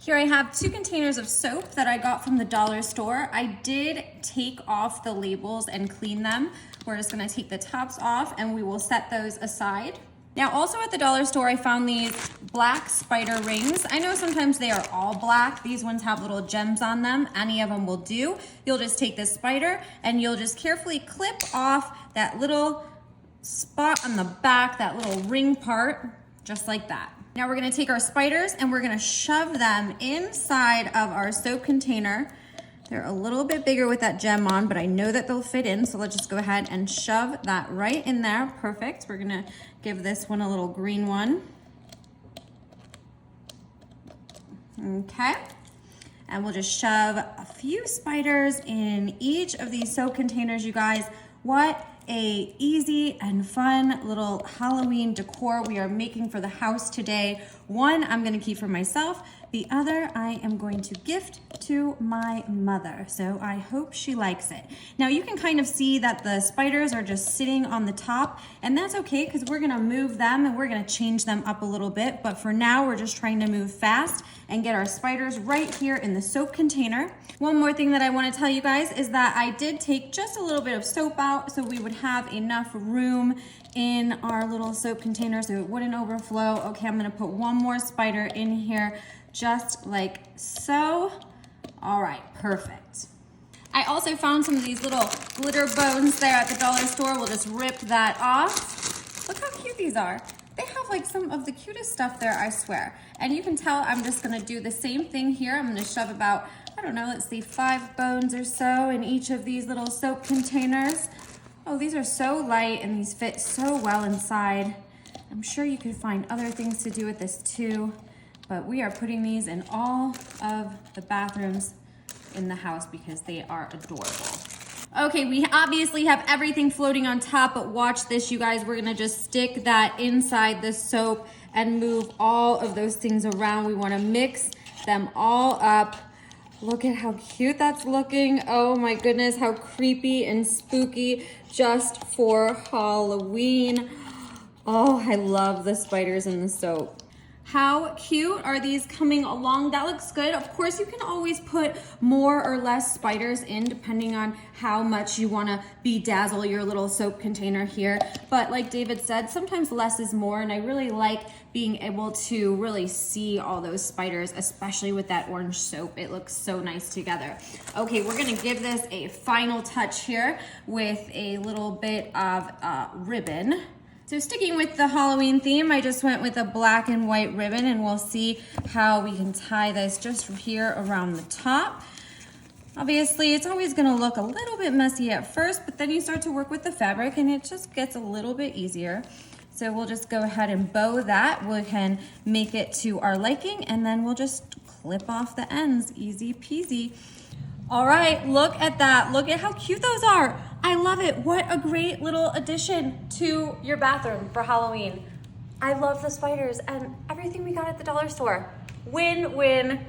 Here I have 2 containers of soap that I got from the dollar store. I did take off the labels and clean them. We're just gonna take the tops off and we will set those aside. Now also at the dollar store, I found these black spider rings. I know sometimes they are all black. These ones have little gems on them. Any of them will do. You'll just take this spider and you'll just carefully clip off that little spot on the back, that little ring part, just like that. Now we're gonna take our spiders and we're gonna shove them inside of our soap container. They're a little bit bigger with that gem on, but I know that they'll fit in, so let's just go ahead and shove that right in there. Perfect. We're gonna give this one a little green one. Okay. And we'll just shove a few spiders in each of these soap containers, you guys. What a easy and fun little Halloween decor we are making for the house today. One I'm gonna keep for myself. The other I am going to gift to my mother. So I hope she likes it. Now you can kind of see that the spiders are just sitting on the top, and that's okay because we're gonna move them and we're gonna change them up a little bit. But for now, we're just trying to move fast and get our spiders right here in the soap container. One more thing that I wanna tell you guys is that I did take just a little bit of soap out so we would have enough room in our little soap container so it wouldn't overflow. Okay, I'm gonna put one more spider in here just like so. All right, perfect. I also found some of these little glitter bones there at the dollar store. We'll just rip that off. Look how cute these are. They have like some of the cutest stuff there, I swear. And you can tell I'm just gonna do the same thing here. I'm gonna shove about, I don't know, let's see, 5 bones or so in each of these little soap containers. Oh, these are so light and these fit so well inside. I'm sure you could find other things to do with this too, but we are putting these in all of the bathrooms in the house because they are adorable. Okay, we obviously have everything floating on top, but watch this, you guys. We're gonna just stick that inside the soap and move all of those things around. We wanna mix them all up. Look at how cute that's looking. Oh my goodness, how creepy and spooky just for Halloween. Oh, I love the spiders in the soap. How cute are these coming along? That looks good. Of course, you can always put more or less spiders in depending on how much you wanna bedazzle your little soap container here. But like David said, sometimes less is more, and I really like being able to really see all those spiders, especially with that orange soap. It looks so nice together. Okay, we're gonna give this a final touch here with a little bit of ribbon. So sticking with the Halloween theme, I just went with a black and white ribbon, and we'll see how we can tie this just here around the top. Obviously, it's always gonna look a little bit messy at first, but then you start to work with the fabric and it just gets a little bit easier. So we'll just go ahead and bow that. We can make it to our liking, and then we'll just clip off the ends, easy peasy. All right, look at that. Look at how cute those are. I love it. What a great little addition to your bathroom for Halloween. I love the spiders and everything we got at the dollar store. Win-win.